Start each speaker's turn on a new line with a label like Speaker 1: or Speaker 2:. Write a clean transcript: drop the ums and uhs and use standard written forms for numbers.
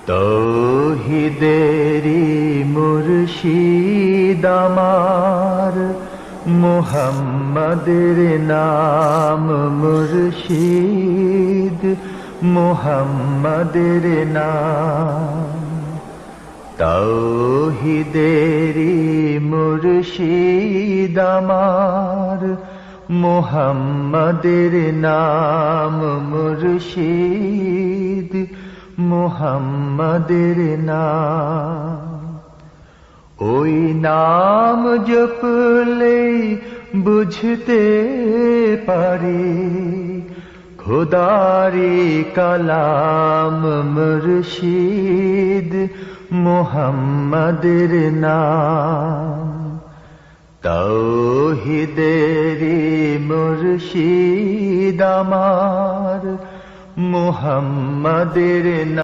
Speaker 1: তৌহিদেরি মুর্শিদ আমার, মুহাম্মাদের নাম মুর্শিদ, মুহাম্মাদের নাম। তৌহিদেরি মুর্শিদ আমার, মুহাম্মাদের নাম মুর্শিদ, মুহাম্মাদের নাম। ওই নাম জপলেই বুঝতে পারি খোদারি কালাম মুর্শিদ, মুহাম্মাদের নাম। তৌহিদেরি মুর্শিদ আমার, মুহাম্মাদের নাম।